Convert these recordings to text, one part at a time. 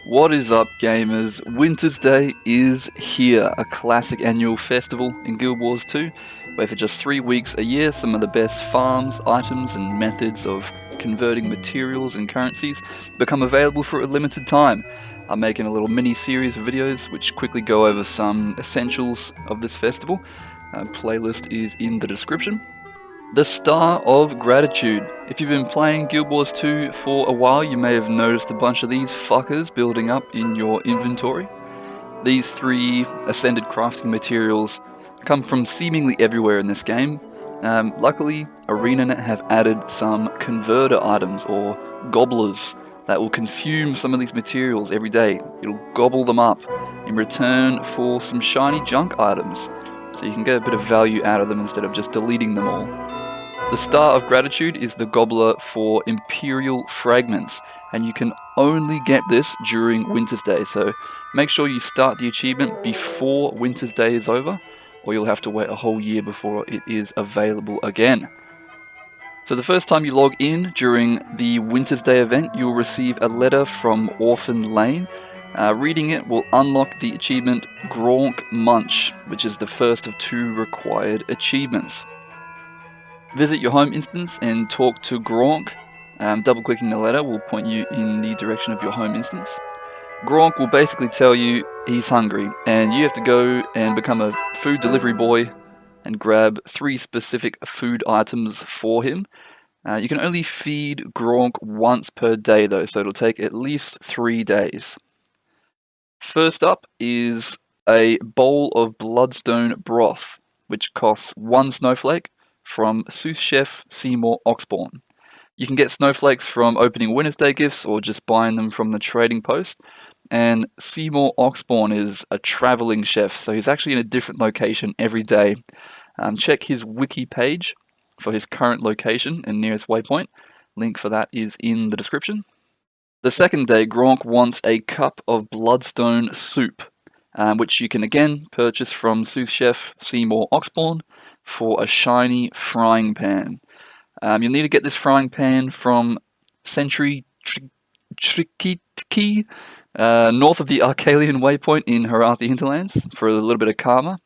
What is up, gamers? Wintersday is here, a classic annual festival in Guild Wars 2, where for just 3 weeks a year, some of the best farms, items, and methods of converting materials and currencies become available for a limited time. I'm making a little mini-series of videos which quickly go over some essentials of this festival. Playlist is in the description. The Star of Gratitude. If you've been playing Guild Wars 2 for a while, you may have noticed a bunch of these fuckers building up in your inventory. These 3 ascended crafting materials come from seemingly everywhere in this game. Luckily, ArenaNet have added some converter items, or gobblers, that will consume some of these materials every day. It'll gobble them up in return for some shiny junk items, so you can get a bit of value out of them instead of just deleting them all. The Star of Gratitude is the gobbler for Empyreal Fragments, and you can only get this during Wintersday, so make sure you start the achievement before Wintersday is over, or you'll have to wait a whole year before it is available again. So the first time you log in during the Wintersday event, you'll receive a letter from Orphan Lane. Reading it will unlock the achievement Groon Munch, which is the first of 2 required achievements. Visit your home instance and talk to Groon. Double-clicking the letter will point you in the direction of your home instance. Groon will basically tell you he's hungry, and you have to go and become a food delivery boy and grab 3 specific food items for him. You can only feed Groon once per day though, so it'll take at least 3 days. First up is a bowl of Bloodstone Broth, which costs 1 snowflake from sous chef Seymour Oxbourne. You can get snowflakes from opening Wednesday gifts or just buying them from the trading post. And Seymour Oxbourne is a traveling chef, so he's actually in a different location every day. Check his wiki page for his current location and nearest waypoint. Link for that is in the description. The second day, Groon wants a cup of Bloodstone Soup, which you can again purchase from sous chef Seymour Oxbourne for a shiny frying pan. You'll need to get this frying pan from Sentry Trikitki, north of the Arcalian waypoint in Harathi Hinterlands, for a little bit of karma.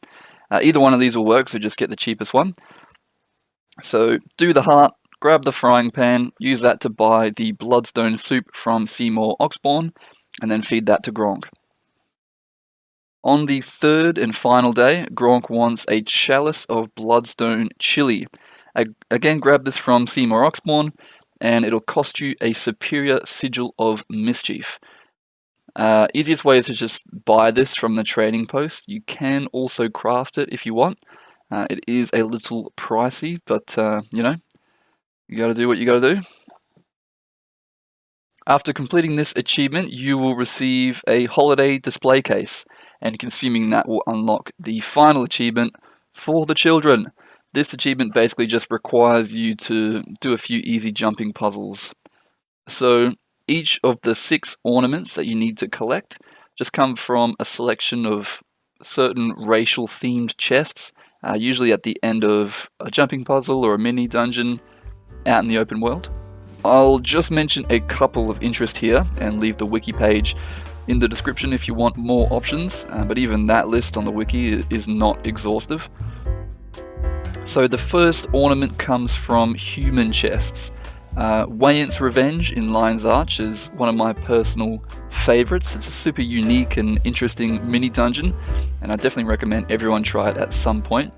Either one of these will work, so just get the cheapest one. So do the heart, grab the frying pan, use that to buy the Bloodstone Soup from Seymour Oxbourne, and then feed that to Groon. On the third and final day, Groon wants a Chalice of Bloodstone Chili. Again, grab this from Seymour Oxbourne, and it'll cost you a superior sigil of mischief. Easiest way is to just buy this from the trading post. You can also craft it if you want. It is a little pricey, but you know, you gotta do what you gotta do. After completing this achievement, you will receive a holiday display case, and consuming that will unlock the final achievement for the children. This achievement basically just requires you to do a few easy jumping puzzles. So each of the 6 ornaments that you need to collect just come from a selection of certain racial themed chests, usually at the end of a jumping puzzle or a mini dungeon out in the open world. I'll just mention a couple of interest here and leave the wiki page in the description if you want more options, but even that list on the wiki is not exhaustive. So the first ornament comes from human chests. Wayant's Revenge in Lion's Arch is one of my personal favourites. It's a super unique and interesting mini dungeon, and I definitely recommend everyone try it at some point.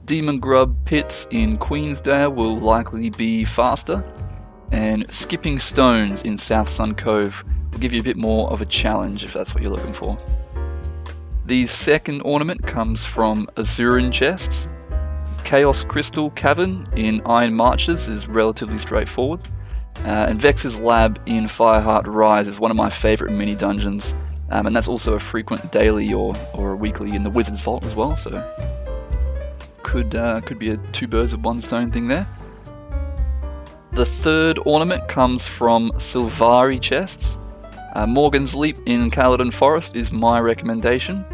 Demon Grub Pits in Queensdale will likely be faster, and Skipping Stones in South Sun Cove will give you a bit more of a challenge if that's what you're looking for. The second ornament comes from Azuran chests. Chaos Crystal Cavern in Iron Marches is relatively straightforward, and Vex's Lab in Fireheart Rise is one of my favourite mini dungeons, and that's also a frequent daily or a weekly in the Wizard's Vault as well, so could be a 2 birds with 1 stone thing there. The third ornament comes from Sylvari chests. Morgan's Leap in Caledon Forest is my recommendation,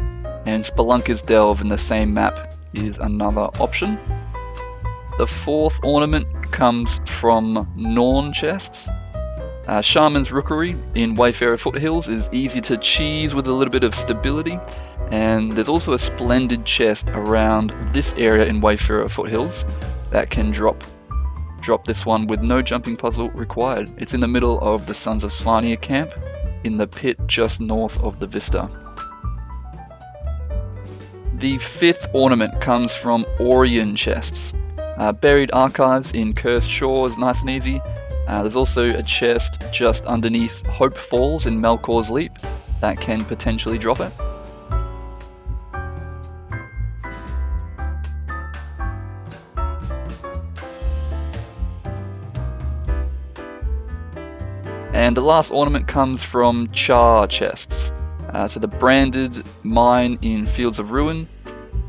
and Spelunker's Delve in the same map is another option. The fourth ornament comes from Norn chests. Shaman's Rookery in Wayfarer Foothills is easy to cheese with a little bit of stability, and there's also a splendid chest around this area in Wayfarer Foothills that can drop this one with no jumping puzzle required. It's in the middle of the Sons of Slanir camp in the pit just north of the Vista. The 5th ornament comes from Orion chests. Buried Archives in Cursed Shores, nice and easy. There's also a chest just underneath Hope Falls in Melkor's Leap that can potentially drop it. And the last ornament comes from Char chests. So the Branded Mine in Fields of Ruin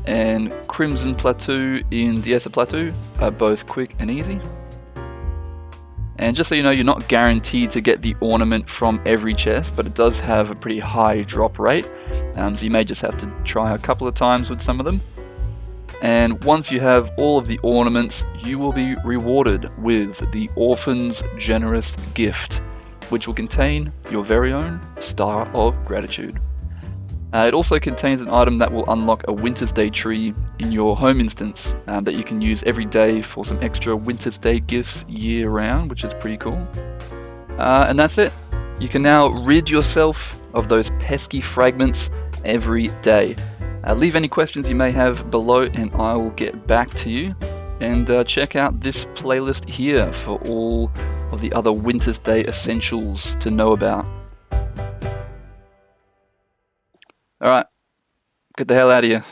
and Crimson Plateau in Diesa Plateau are both quick and easy. And just so you know, you're not guaranteed to get the ornament from every chest, but it does have a pretty high drop rate, so you may just have to try a couple of times with some of them. And once you have all of the ornaments, you will be rewarded with the Orphan's Generous Gift, which will contain your very own Star of Gratitude. It also contains an item that will unlock a Winter's Day tree in your home instance that you can use every day for some extra Winter's Day gifts year round, which is pretty cool. And that's it. You can now rid yourself of those pesky fragments every day. Leave any questions you may have below and I will get back to you. And check out this playlist here for all of the other Winter's Day essentials to know about. Alright, get the hell out of here.